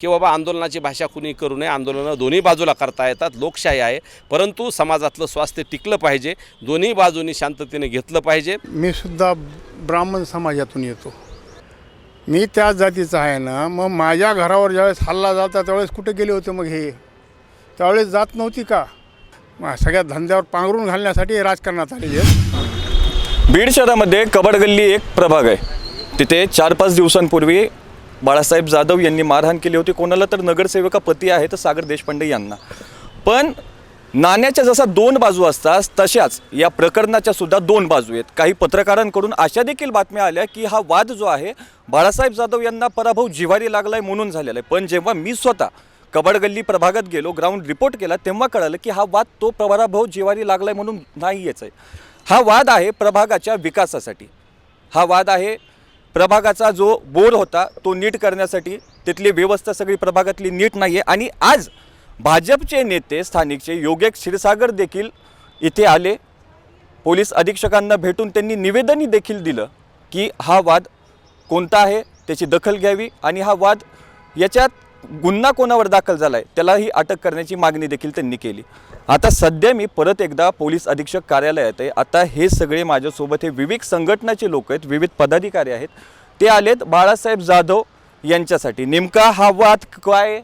की बाबा आंदोलनाची भाषा कुणी करू नये, आंदोलनं दोन्ही बाजूला करता येतात, लोकशाही आहे, परंतु समाजातलं स्वास्थ्य टिकलं पाहिजे, दोन्ही बाजूंनी शांततेने घेतलं पाहिजे. मी सुद्धा ब्राह्मण समाजातून येतो. मी त्याच जातीचा आहे ना. मग माझ्या घरावर ज्यावेळेस हल्ला जाता त्यावेळेस कुठे गेले होते मग हे? त्यावेळेस जात नव्हती का? मग सगळ्या धंद्यावर पांघरून घालण्यासाठी राजकारणात आले. बीड शहरामध्ये कबड गल्ली एक प्रभाग आहे. तिथे 4-5 दिवसांपूर्वी बाळासाहेब जाधव यांनी मारहाण केली होती. कोणाला तर नगरसेवका पती आहेत सागर देशपांडे यांना. पण नाण्याच्या जसा दोन बाजू असतात तशाच या प्रकरणाच्या सुद्धा दोन बाजू आहेत. काही पत्रकारांकडून अशा देखील बातम्या आल्या की हा वाद जो आहे बाळासाहेब जाधव यांना पराभव जिव्हारी लागलाय म्हणून झालेला आहे. पण जेव्हा मी स्वतः कबड गल्ली प्रभागात गेलो, ग्राउंड रिपोर्ट केला, तेव्हा कळालं की हा वाद तो पराभव जिव्हारी लागलाय म्हणून नाही यायचं आहे. हा वाद आहे प्रभागाच्या विकासासाठी. हा वाद आहे प्रभागाचा जो बोर होता तो नीट करण्यासाठी. तिथली व्यवस्था सगळी प्रभागातली नीट नाही आहे. आणि आज भाजपचे नेते स्थानिकचे योगेश क्षीरसागर देखील इथे आले. पोलीस अधीक्षकांना भेटून त्यांनी निवेदनही देखील दिलं की हा वाद कोणता आहे त्याची दखल घ्यावी आणि हा वाद याच्यात गुन्हा कोणावर दाखल झाला आहे त्यालाही अटक करण्याची मागणी देखील त्यांनी केली. आता सध्या मी परत एकदा पोलीस अधीक्षक कार्यालयात आहे. आता हे सगळे माझ्यासोबत हे विविध संघटनाचे लोक आहेत, विविध पदाधिकारी आहेत. ते आलेत बाळासाहेब जाधव यांच्यासाठी. नेमका हा वाद काय?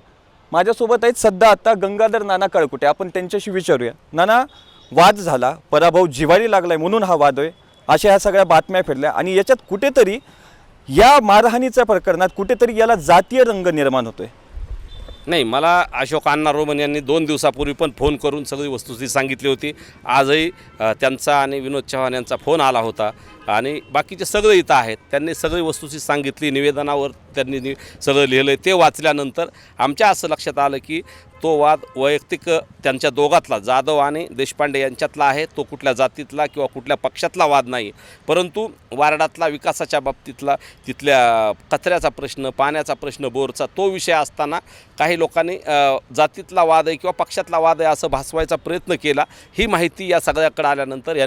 माझ्यासोबत आहेत सध्या आता गंगाधर नाना कळकुटे. आपण त्यांच्याशी विचारूया. नाना, वाद झाला, पराभव जिव्हारी लागलाय म्हणून हा वाद आहे, अशा ह्या सगळ्या बातम्या फिरल्या आणि याच्यात कुठेतरी या मारहाणीच्या प्रकरणात कुठेतरी याला जातीय रंग निर्माण होतोय. नाही, मला अशोक अण्णा रोमन यांनी 2 दिवसापूर्वी पण फोन करून सगळी वस्तुस्थिती सांगितली होती. आजही त्यांचा आणि विनोद चव्हाण यांचा फोन आला होता आणि बाकीचे सगळे इथं आहेत. त्यांनी सगळी वस्तुस्थिती सांगितली. निवेदनावर त्यांनी सगळं लिहिलं आहे. ते वाचल्यानंतर आमच्या असं लक्षात आलं की तो वाद वैयक्तिक त्यांच्या दोघातला, जाधव आणि देशपांडे यांच्यातला आहे. तो कुठल्या जातीतला किंवा कुठल्या पक्षातला वाद नाही. परंतु वार्डातला विकासाच्या बाबतीतला, तिथल्या कचऱ्याचा प्रश्न, पाण्याचा प्रश्न, बोरचा, तो विषय असताना काही लोकांनी जातीतला वाद आहे किंवा पक्षातला वाद आहे असं भासवायचा प्रयत्न केला. ही माहिती या सगळ्याकडे आल्यानंतर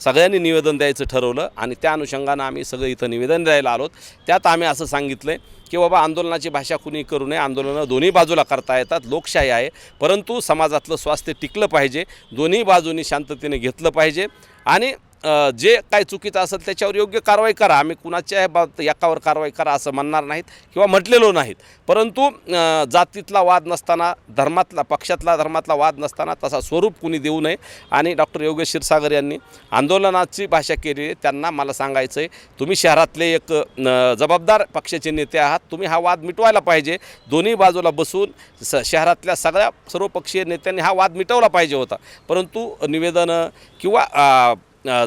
सगळ्यांनी निवेदन द्यायचं ठरवलं आणि त्या अनुषंगानं आम्ही सगळं इथं निवेदन द्यायला आलोत. त्यात आम्ही असं सांगितलं आहे की बाबा आंदोलनाची भाषा कुणी करू नये, आंदोलनं दोन्ही बाजूला करता येतात, लोकशाही आहे, परंतु समाजातलं स्वास्थ्य टिकलं पाहिजे, दोन्ही बाजूंनी शांततेने घेतलं पाहिजे आणि जे काही चुकीचं असेल त्याच्यावर योग्य कारवाई करा. आम्ही कुणाच्या एकावर कारवाई करा असं म्हणणार नाहीत किंवा म्हटलेलो नाहीत. परंतु जातीतला वाद नसताना, धर्मातला वाद नसताना तसा स्वरूप कुणी देऊ नये. आणि डॉक्टर योगेश क्षीरसागर यांनी आंदोलनाची भाषा केली. त्यांना मला सांगायचं आहे, तुम्ही शहरातले एक जबाबदार पक्षाचे नेते आहात, तुम्ही हा वाद मिटवायला पाहिजे. दोन्ही बाजूला बसून शहरातल्या सर्वपक्षीय नेत्यांनी हा वाद मिटवला पाहिजे होता. परंतु निवेदनं किंवा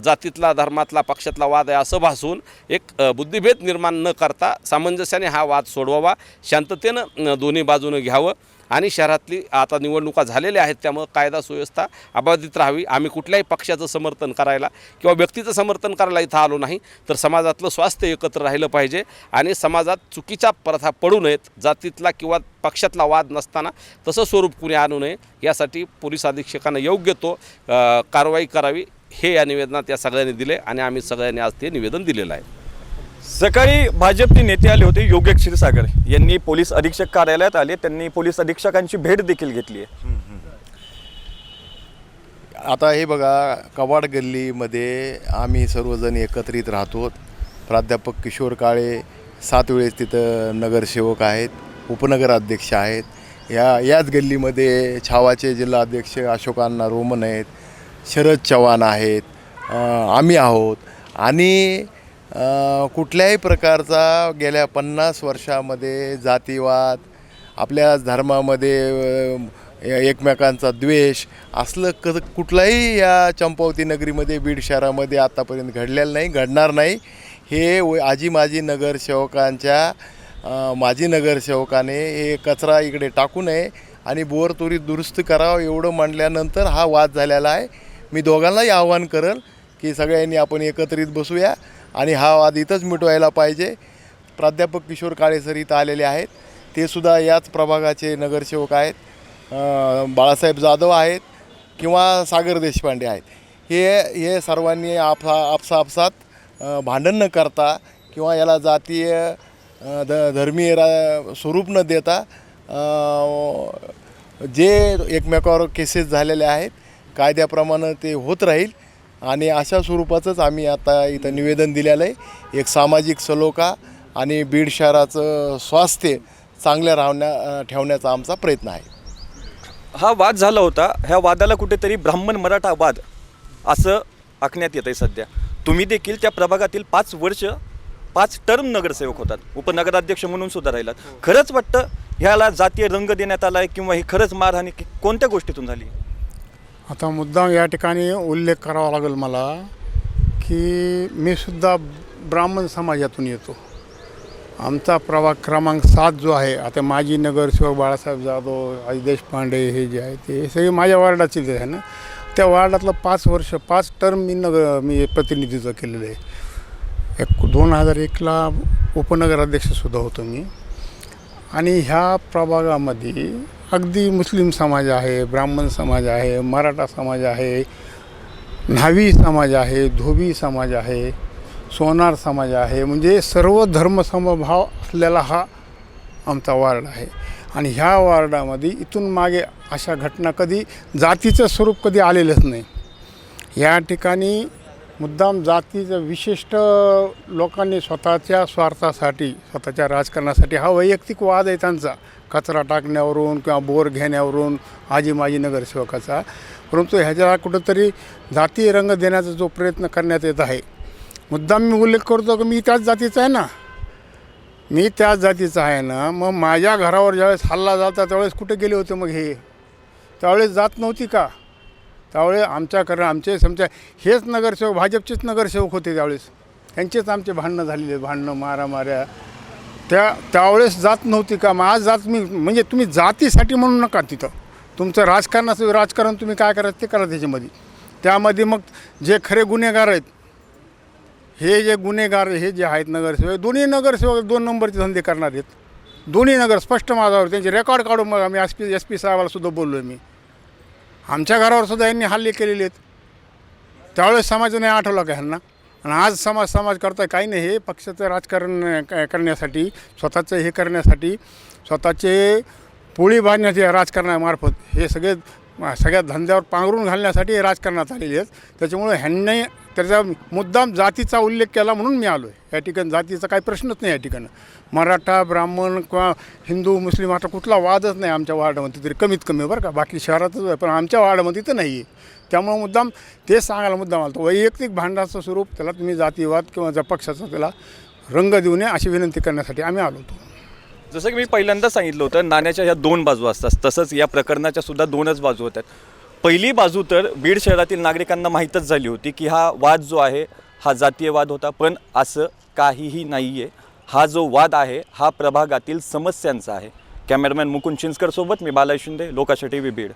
जातीतला, धर्मातला, पक्षातला वाद आहे असं भासून एक बुद्धिभेद निर्माण न करता सामंजस्याने हा वाद सोडवावा, शांततेनं दोन्ही बाजूनं घ्यावं. आणि शहरातली आता निवडणुका झालेल्या आहेत, त्यामुळं कायदा सुव्यवस्था अबाधित राहावी. आम्ही कुठल्याही पक्षाचं समर्थन करायला किंवा व्यक्तीचं समर्थन करायला इथं आलो नाही, तर समाजातलं स्वास्थ्य एकत्र राहिलं पाहिजे आणि समाजात चुकीच्या प्रथा पडू नयेत. जातीतला किंवा पक्षातला वाद नसताना तसं स्वरूप कुणी आणू नये, यासाठी पोलीस अधीक्षकांना योग्य तो कारवाई करावी, हे या निवेदनात या सगळ्यांनी दिले आणि आम्ही सगळ्यांनी आज ते निवेदन दिलेलं आहे. सकाळी भाजपचे नेते आले होते. योगेश क्षीरसागर यांनी पोलीस अधीक्षक कार्यालयात आले. त्यांनी पोलीस अधीक्षकांची भेट देखील घेतली आहे. आता हे बघा, कवाड गल्लीमध्ये आम्ही सर्वजण एकत्रित राहतो. प्राध्यापक किशोर काळे 7 वेळेस तिथं नगरसेवक आहेत, उपनगराध्यक्ष आहेत. याच गल्लीमध्ये छावाचे जिल्हाध्यक्ष अशोक अण्णा रोमन आहेत, शरद चव्हाण आहेत, आम्ही आहोत. आणि कुठल्याही प्रकारचा गेल्या 50 वर्षामध्ये जातीवाद, आपल्या धर्मामध्ये एकमेकांचा द्वेष असलं कुठलाही या चंपावती नगरीमध्ये, बीड शहरामध्ये आतापर्यंत घडलेलं नाही, घडणार नाही. हे माजी नगरसेवकाने हे कचरा इकडे टाकू नये आणि बोर त्वरित दुरुस्त करावं एवढं म्हणल्यानंतर हा वाद झालेला आहे. मी दोघांनाही आवाहन करेल की सगळ्यांनी आपण एकत्रित बसूया आणि हा वाद इथंच मिटवायला पाहिजे. प्राध्यापक किशोर काळे सर इथं आलेले आहेत, ते सुद्धा याच प्रभागाचे नगरसेवक आहेत. बाळासाहेब जाधव आहेत किंवा सागर देशपांडे आहेत. हे सर्वांनी आपसात भांडण न करता किंवा याला जातीय धर्मीय स्वरूप न देता जे एकमेकावर केसेस झालेल्या आहेत कायद्याप्रमाणे ते होत राहील आणि अशा स्वरूपाचंच आम्ही आता इथं निवेदन दिलेलं आहे. एक सामाजिक सलोखा आणि बीड शहराचं स्वास्थ्य चांगल्या ठेवण्याचा आमचा प्रयत्न आहे. हा वाद झाला होता, ह्या वादाला कुठेतरी ब्राह्मण मराठा वाद असं आखण्यात येत आहे सध्या. तुम्ही देखील त्या प्रभागातील 5 वर्ष 5 टर्म नगरसेवक होतात, उपनगराध्यक्ष म्हणून सुद्धा राहिलात. खरंच वाटतं ह्याला जातीय रंग देण्यात आला आहे किंवा ही खरंच मारहाणी कोणत्या गोष्टीतून झाली? आता मुद्दाम या ठिकाणी उल्लेख करावा लागेल मला की मी सुद्धा ब्राह्मण समाजातून येतो. आमचा प्रभाग क्रमांक 7 जो आहे, आता माजी नगरसेवक बाळासाहेब जाधव, अजित देशपांडे हे जे आहे ते सगळे माझ्या वार्डाचेच आहे ना. त्या वार्डातलं 5 वर्ष 5 टर्म मी प्रतिनिधित्व केलेलं आहे. 2001ला उपनगराध्यक्षसुद्धा होतो मी. आणि ह्या प्रभागामध्ये अगदी मुस्लिम समाज आहे, ब्राह्मण समाज आहे, मराठा समाज आहे, न्हावी समाज आहे, धोबी समाज आहे, सोनार समाज आहे. म्हणजे सर्व धर्मसमभाव असलेला हा आमचा वार्ड आहे. आणि ह्या वार्डामध्ये इथून मागे अशा घटना कधी जातीचं स्वरूप कधी आलेलंच नाही. या ठिकाणी मुद्दाम जातीचं विशिष्ट लोकांनी स्वतःच्या स्वार्थासाठी, स्वतःच्या राजकारणासाठी हा वैयक्तिक वाद आहे त्यांचा, कचरा टाकण्यावरून किंवा बोर घेण्यावरून आजी माजी नगरसेवकाचा. परंतु ह्याच्याला कुठंतरी जातीय रंग देण्याचा जो प्रयत्न करण्यात येत आहे, मुद्दाम मी उल्लेख करतो की मी त्याच जातीचा आहे ना. मी त्याच जातीचा आहे ना. मग माझ्या घरावर ज्यावेळेस हल्ला झाला त्यावेळेस कुठे गेले होते मग हे? त्यावेळेस जात नव्हती का? त्यावेळेस आमचे समजा हेच नगरसेवक भाजपचेच नगरसेवक होते त्यावेळेस. त्यांचेच आमचे भांडणं झालेले, भांडणं मारामाऱ्या. त्यावेळेस जात नव्हती का? मग आज जात मी म्हणजे तुम्ही जातीसाठी म्हणू नका. तिथं तुमचं राजकारण तुम्ही काय करायचं ते करा त्यामध्ये मग जे खरे गुन्हेगार आहेत, हे जे गुन्हेगार हे जे आहेत नगरसेवक, दोन्ही नगरसेवक 2 नंबरचे धंदे करणार आहेत. दोन्ही नगर स्पष्ट माझ्यावर त्यांचे रेकॉर्ड काढून मग आम्ही SP साहेबाला सुद्धा बोललो आहे. मी आमच्या घरावर सुद्धा यांनी हल्ले केलेले आहेत. त्यावेळेस समाज नाही आठवला का ह्यांना? आणि आज समाज करताय काही नाही. हे पक्षाचं राजकारण करण्यासाठी, स्वतःचं हे करण्यासाठी, स्वतःचे पोळी बांधण्याच्या राजकारणामार्फत हे सगळ्या धंद्यावर पांघरून घालण्यासाठी हे राजकारणात आलेले आहेत. त्याच्यामुळे ह्यांनी त्याचा मुद्दाम जातीचा उल्लेख केला म्हणून मी आलो आहे. या ठिकाणी जातीचा काही प्रश्नच नाही. या ठिकाणी मराठा, ब्राह्मण किंवा हिंदू, मुस्लिम असा कुठला वादच नाही आमच्या वार्डामध्ये तरी, कमीत कमी बरं का. बाकी शहरातच आहे पण आमच्या वार्डामध्ये तर नाही आहे. त्यामुळं मुद्दाम ते सांगायला मुद्दाम आलो. वैयक्तिक भांडणाचं स्वरूप त्याला तुम्ही जातीवाद किंवा त्या पक्षाचा त्याला रंग देऊ नये अशी विनंती करण्यासाठी आम्ही आलो होतो. जसं की मी पहिल्यांदा सांगितलं होतं, नाण्याच्या ह्या 2 बाजू असतात, तसंच या प्रकरणाच्या सुद्धा 2च बाजू होत्या. पहिली बाजू तर बीड शहरातील नागरिकांना माहीतच झाली होती की हा वाद जो आहे हा जातीय वाद होता. पण असं काहीही नाही आहे. हा जो वाद आहे हा प्रभागातील समस्यांचा आहे. कॅमेरामॅन मुकुंद चिंचकर सोबत मी बालाजी शिंदे, लोकाशा TV बीड.